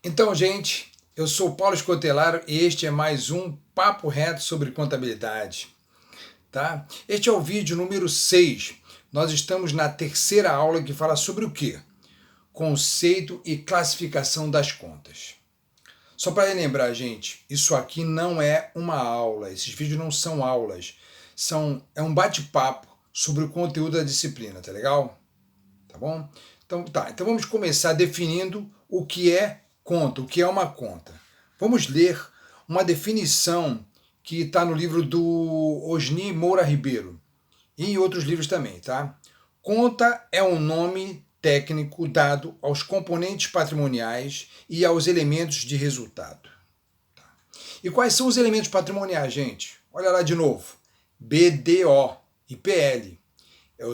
Então, gente, eu sou Paulo Escotelaro e este é mais um Papo Reto sobre Contabilidade. Tá? Este é o vídeo número 6. Nós estamos na terceira aula que fala sobre o quê? Conceito e classificação das contas. Só para lembrar, gente, isso aqui não é uma aula, esses vídeos não são aulas, é um bate-papo sobre o conteúdo da disciplina, tá legal? Tá bom? Então vamos começar definindo o que é conta, o que é uma conta. Vamos ler uma definição que está no livro do Osni Moura Ribeiro e em outros livros também, tá? Conta é um nome técnico dado aos componentes patrimoniais e aos elementos de resultado. E quais são os elementos patrimoniais, gente? Olha lá de novo. BDO e PL.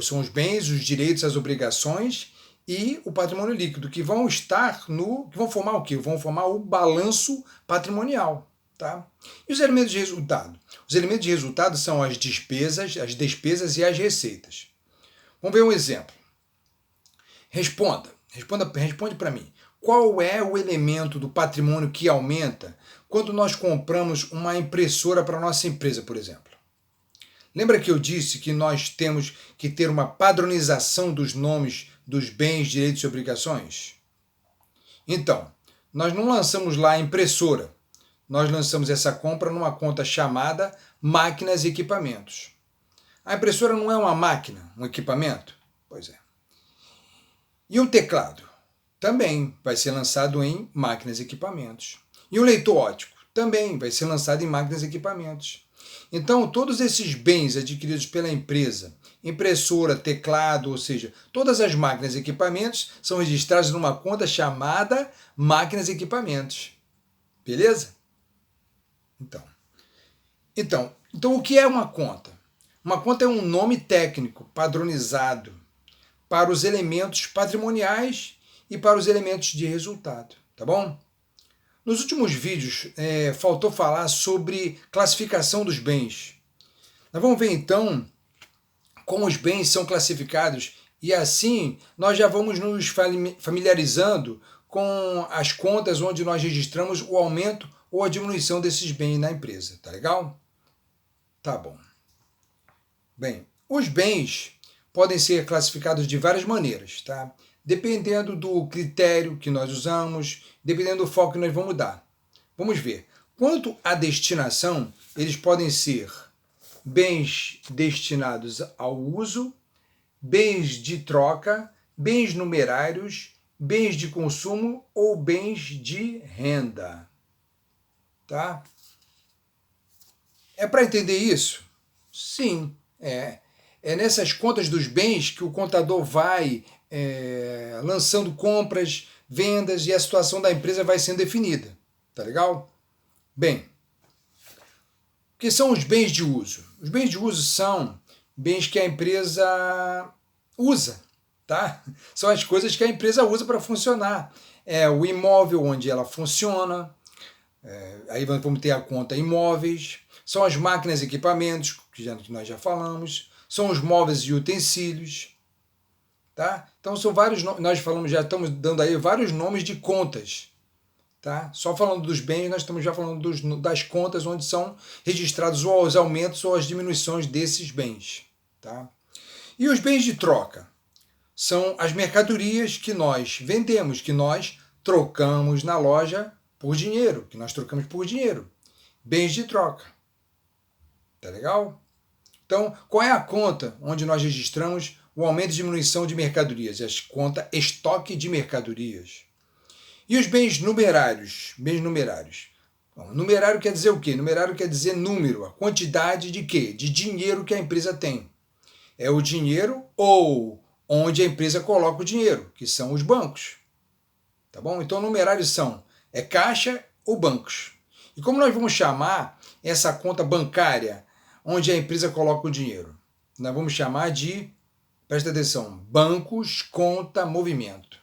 São os bens, os direitos, as obrigações e o patrimônio líquido, que vão estar que vão formar o quê? Vão formar o balanço patrimonial. Tá? E os elementos de resultado? Os elementos de resultado são as despesas e as receitas. Vamos ver um exemplo. Responde para mim. Qual é o elemento do patrimônio que aumenta quando nós compramos uma impressora para a nossa empresa, por exemplo? Lembra que eu disse que nós temos que ter uma padronização dos nomes dos bens, direitos e obrigações? Então, nós não lançamos lá a impressora. Nós lançamos essa compra numa conta chamada máquinas e equipamentos. A impressora não é uma máquina, um equipamento? Pois é. E um teclado? Também vai ser lançado em máquinas e equipamentos. E um leitor óptico? Também vai ser lançado em máquinas e equipamentos. Então, todos esses bens adquiridos pela empresa, impressora, teclado, ou seja, todas as máquinas e equipamentos são registrados numa conta chamada máquinas e equipamentos. Beleza? Então, o que é uma conta? Uma conta é um nome técnico padronizado para os elementos patrimoniais e para os elementos de resultado, tá bom? Nos últimos vídeos, faltou falar sobre classificação dos bens. Nós vamos ver então como os bens são classificados e assim nós já vamos nos familiarizando com as contas onde nós registramos o aumento ou a diminuição desses bens na empresa, tá legal? Tá bom. Bem, os bens podem ser classificados de várias maneiras, tá? Dependendo do critério que nós usamos, dependendo do foco que nós vamos dar. Vamos ver. Quanto à destinação, eles podem ser bens destinados ao uso, bens de troca, bens numerários, bens de consumo ou bens de renda. Tá? É para entender isso? Sim, é. É nessas contas dos bens que o contador vai lançando compras, vendas e a situação da empresa vai sendo definida. Tá legal? Bem, o que são os bens de uso? Os bens de uso são bens que a empresa usa, tá? São as coisas que a empresa usa para funcionar. É o imóvel onde ela funciona, aí vamos ter a conta imóveis, são as máquinas e equipamentos, que nós já falamos, são os móveis e utensílios, tá? Então são vários, nós falamos, já estamos dando aí vários nomes de contas, tá? Só falando dos bens, nós estamos já falando das contas onde são registrados ou os aumentos ou as diminuições desses bens, tá? E os bens de troca são as mercadorias que nós vendemos, que nós trocamos na loja por dinheiro, que nós trocamos por dinheiro. Bens de troca. Tá legal? Então, qual é a conta onde nós registramos o aumento e diminuição de mercadorias? A conta estoque de mercadorias. E os bens numerários? Bens numerários. Bom, numerário quer dizer o quê? Numerário quer dizer número, a quantidade de quê? De dinheiro que a empresa tem. É o dinheiro ou onde a empresa coloca o dinheiro, que são os bancos. Tá bom? Então, numerários são caixa ou bancos. E como nós vamos chamar essa conta bancária onde a empresa coloca o dinheiro? Nós vamos chamar de, presta atenção, bancos conta movimento.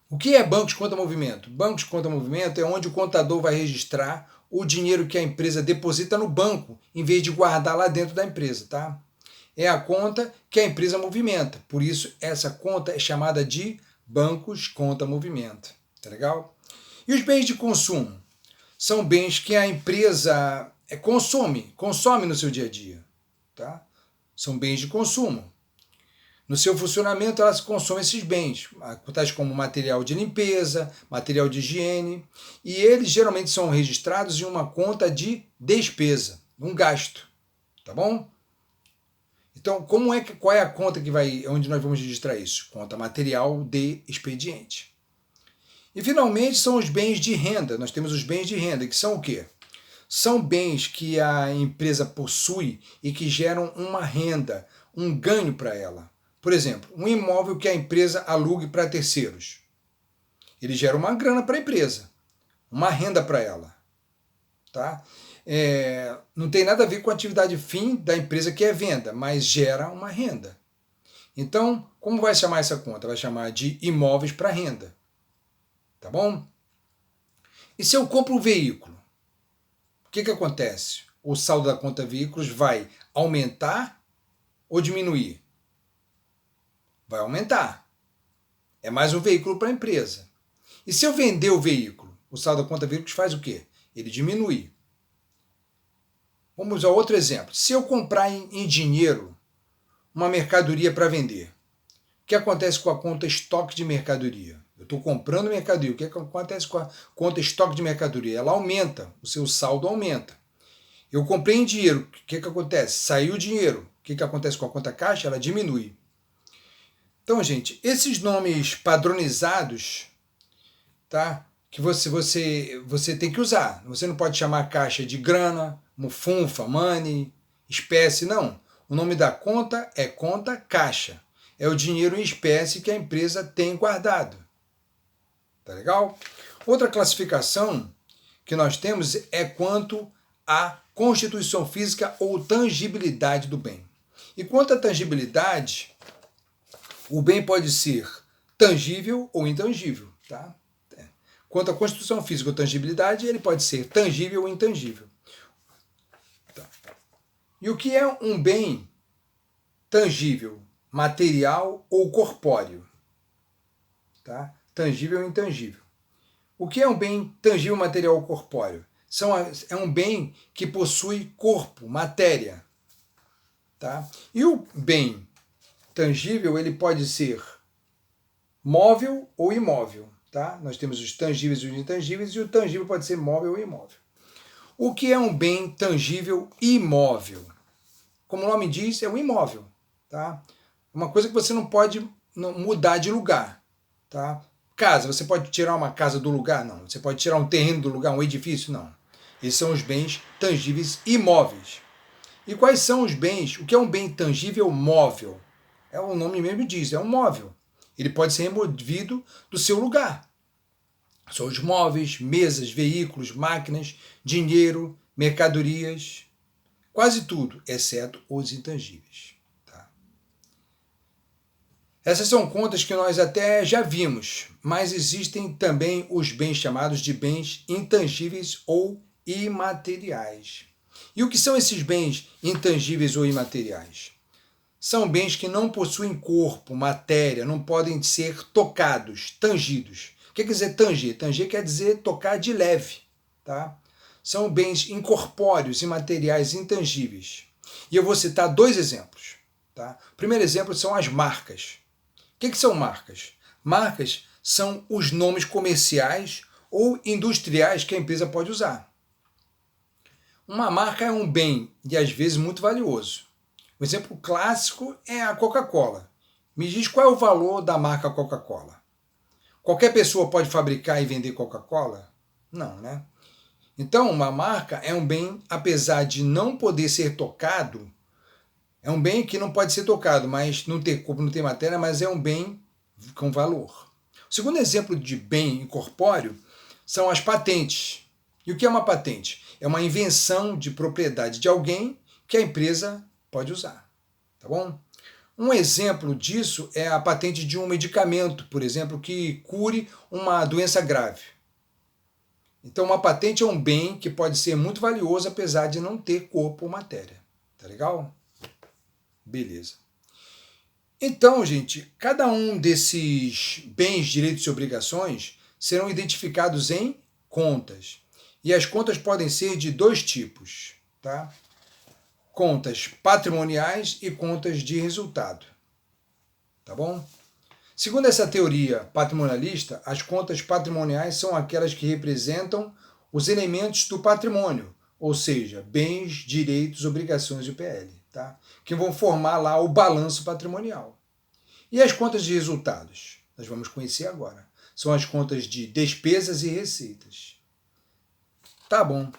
O que é bancos conta movimento? Bancos conta movimento é onde o contador vai registrar o dinheiro que a empresa deposita no banco, em vez de guardar lá dentro da empresa, tá? É a conta que a empresa movimenta. Por isso, essa conta é chamada de bancos conta movimento. Tá legal? E os bens de consumo? São bens que a empresa consome no seu dia a dia. Tá? São bens de consumo. No seu funcionamento, ela consome esses bens, tais como material de limpeza, material de higiene, e eles geralmente são registrados em uma conta de despesa, um gasto, tá bom? Então, qual é a conta onde nós vamos registrar isso? Conta material de expediente. E finalmente são os bens de renda. Nós temos os bens de renda, que são o quê? São bens que a empresa possui e que geram uma renda, um ganho para ela. Por exemplo, um imóvel que a empresa alugue para terceiros. Ele gera uma grana para a empresa, uma renda para ela. Tá? Não tem nada a ver com a atividade fim da empresa, que é venda, mas gera uma renda. Então, como vai chamar essa conta? Vai chamar de imóveis para renda. Tá bom? E se eu compro um veículo? O que acontece? O saldo da conta veículos vai aumentar ou diminuir? Vai aumentar. É mais um veículo para a empresa. E se eu vender o veículo? O saldo da conta veículos faz o quê? Ele diminui. Vamos a outro exemplo. Se eu comprar em dinheiro uma mercadoria para vender, o que acontece com a conta estoque de mercadoria? Eu estou comprando mercadoria. O que acontece com a conta estoque de mercadoria? Ela aumenta, o seu saldo aumenta. Eu comprei em dinheiro. O que acontece? Saiu o dinheiro. O que acontece com a conta caixa? Ela diminui. Então, gente, esses nomes padronizados, tá? Que você tem que usar. Você não pode chamar caixa de grana, mufunfa, money, espécie, não. O nome da conta é conta caixa. É o dinheiro em espécie que a empresa tem guardado. Tá legal? Outra classificação que nós temos é quanto à constituição física ou tangibilidade do bem. E quanto à tangibilidade, o bem pode ser tangível ou intangível. Tá? Quanto à constituição física ou tangibilidade, ele pode ser tangível ou intangível. Tá. E o que é um bem tangível? Material ou corpóreo? Tá? Tangível ou intangível. O que é um bem tangível, material ou corpóreo? É um bem que possui corpo, matéria. Tá? E o bem tangível, ele pode ser móvel ou imóvel. Tá? Nós temos os tangíveis e os intangíveis, e o tangível pode ser móvel ou imóvel. O que é um bem tangível imóvel? Como o nome diz, é um imóvel. Tá? Uma coisa que você não pode mudar de lugar. Tá? Casa, você pode tirar uma casa do lugar? Não. Você pode tirar um terreno do lugar, um edifício? Não. Esses são os bens tangíveis imóveis. E quais são os bens? O que é um bem tangível móvel? O nome mesmo diz, é um móvel. Ele pode ser removido do seu lugar. São os móveis, mesas, veículos, máquinas, dinheiro, mercadorias, quase tudo, exceto os intangíveis. Tá? Essas são contas que nós até já vimos, mas existem também os bens chamados de bens intangíveis ou imateriais. E o que são esses bens intangíveis ou imateriais? São bens que não possuem corpo, matéria, não podem ser tocados, tangidos. O que quer dizer tanger? Tanger quer dizer tocar de leve. Tá? São bens incorpóreos, imateriais, intangíveis. E eu vou citar dois exemplos. Tá? O primeiro exemplo são as marcas. O que são marcas? Marcas são os nomes comerciais ou industriais que a empresa pode usar. Uma marca é um bem e às vezes muito valioso. Um exemplo clássico é a Coca-Cola. Me diz qual é o valor da marca Coca-Cola. Qualquer pessoa pode fabricar e vender Coca-Cola? Não, né? Então, uma marca é um bem, apesar de não poder ser tocado, é um bem que não pode ser tocado, mas não ter corpo, não ter matéria, mas é um bem com valor. O segundo exemplo de bem incorpóreo são as patentes. E o que é uma patente? É uma invenção de propriedade de alguém que a empresa pode usar. Tá bom? Um exemplo disso é a patente de um medicamento, por exemplo, que cure uma doença grave. Então, uma patente é um bem que pode ser muito valioso, apesar de não ter corpo ou matéria. Tá legal? Beleza. Então, gente, cada um desses bens, direitos e obrigações serão identificados em contas. E as contas podem ser de dois tipos, tá? Contas patrimoniais e contas de resultado, tá bom? Segundo essa teoria patrimonialista, as contas patrimoniais são aquelas que representam os elementos do patrimônio, ou seja, bens, direitos, obrigações e PL, tá? Que vão formar lá o balanço patrimonial. E as contas de resultados? Nós vamos conhecer agora. São as contas de despesas e receitas. Tá bom,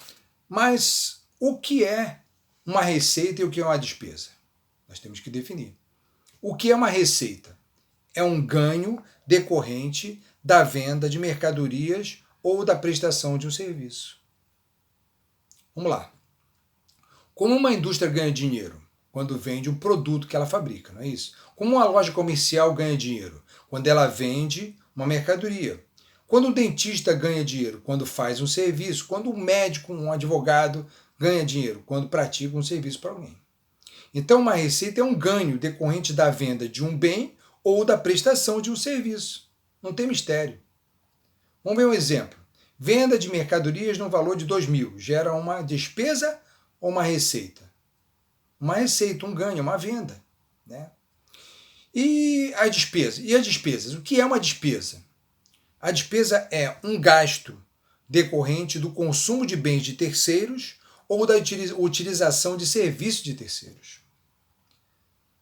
mas o que é uma receita e o que é uma despesa? Nós temos que definir. O que é uma receita? É um ganho decorrente da venda de mercadorias ou da prestação de um serviço. Vamos lá. Como uma indústria ganha dinheiro? Quando vende um produto que ela fabrica, não é isso? Como uma loja comercial ganha dinheiro? Quando ela vende uma mercadoria. Quando o dentista ganha dinheiro? Quando faz um serviço. Quando um médico, um advogado ganha dinheiro? Quando pratica um serviço para alguém. Então, uma receita é um ganho decorrente da venda de um bem ou da prestação de um serviço. Não tem mistério. Vamos ver um exemplo. Venda de mercadorias no valor de 2.000 gera uma despesa ou uma receita? Uma receita, um ganho, uma venda, né? E a despesa? E as despesas? O que é uma despesa? A despesa é um gasto decorrente do consumo de bens de terceiros ou da utilização de serviços de terceiros.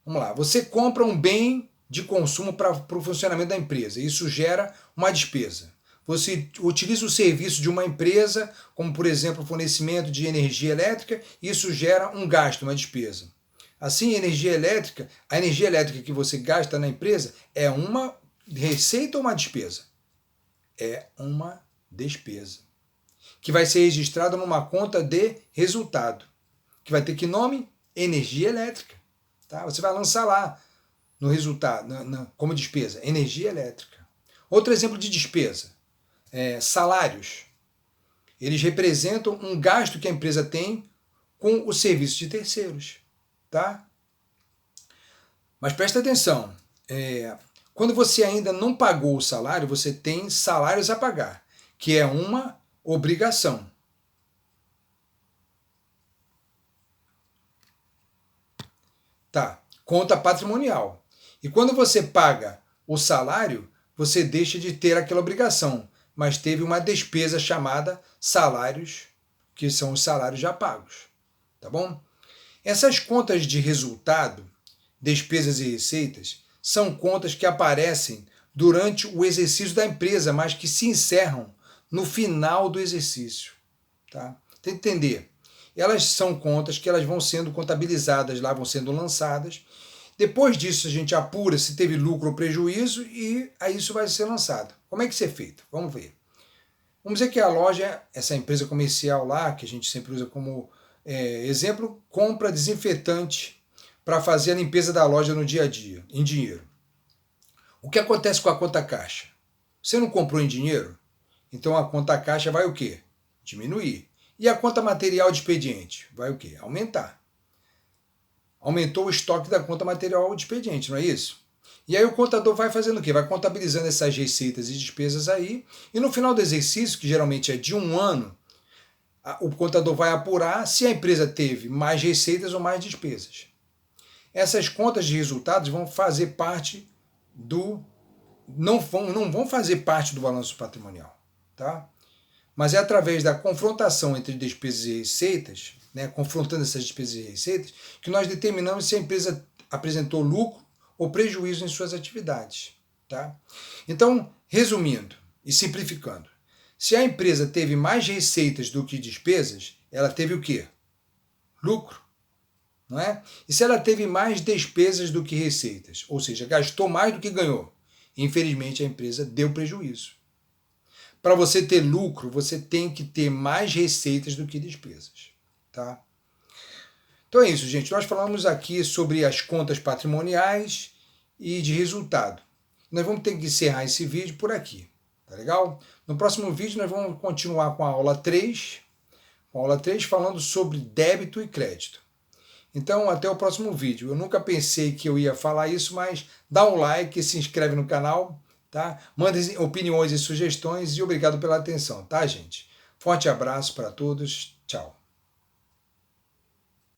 Vamos lá, você compra um bem de consumo para o funcionamento da empresa, isso gera uma despesa. Você utiliza o serviço de uma empresa, como por exemplo o fornecimento de energia elétrica, isso gera um gasto, uma despesa. Assim, a energia elétrica que você gasta na empresa é uma receita ou uma despesa? É uma despesa, que vai ser registrada numa conta de resultado, que vai ter que nome? Energia elétrica. Tá? Você vai lançar lá no resultado, como despesa, energia elétrica. Outro exemplo de despesa, salários. Eles representam um gasto que a empresa tem com o serviço de terceiros. Tá? Mas presta atenção, quando você ainda não pagou o salário, você tem salários a pagar, que é uma obrigação. Tá, conta patrimonial. E quando você paga o salário, você deixa de ter aquela obrigação, mas teve uma despesa chamada salários, que são os salários já pagos. Tá bom? Essas contas de resultado, despesas e receitas, são contas que aparecem durante o exercício da empresa, mas que se encerram no final do exercício. Tá? Tem que entender. Elas são contas que elas vão sendo contabilizadas lá, vão sendo lançadas. Depois disso a gente apura se teve lucro ou prejuízo e aí isso vai ser lançado. Como é que isso é feito? Vamos ver. Vamos dizer que a loja, essa empresa comercial lá, que a gente sempre usa como exemplo, compra desinfetante para fazer a limpeza da loja no dia a dia, em dinheiro. O que acontece com a conta caixa? Você não comprou em dinheiro? Então a conta caixa vai o quê? Diminuir. E a conta material de expediente? Vai o quê? Aumentar. Aumentou o estoque da conta material de expediente, não é isso? E aí o contador vai fazendo o quê? Vai contabilizando essas receitas e despesas aí, e no final do exercício, que geralmente é de 1 ano, o contador vai apurar se a empresa teve mais receitas ou mais despesas. Essas contas de resultados vão fazer parte não vão fazer parte do balanço patrimonial, tá? Mas é através da confrontação entre despesas e receitas, né, confrontando essas despesas e receitas, que nós determinamos se a empresa apresentou lucro ou prejuízo em suas atividades, tá? Então, resumindo e simplificando, se a empresa teve mais receitas do que despesas, ela teve o quê? Lucro. Não é? E se ela teve mais despesas do que receitas, ou seja, gastou mais do que ganhou, infelizmente a empresa deu prejuízo. Para você ter lucro, você tem que ter mais receitas do que despesas. Tá? Então é isso, gente. Nós falamos aqui sobre as contas patrimoniais e de resultado. Nós vamos ter que encerrar esse vídeo por aqui. Tá legal? No próximo vídeo nós vamos continuar com a aula 3, falando sobre débito e crédito. Então, até o próximo vídeo. Eu nunca pensei que eu ia falar isso, mas dá um like e se inscreve no canal, tá? tá? Mandem opiniões e sugestões e obrigado pela atenção, tá, gente? Forte abraço para todos. Tchau.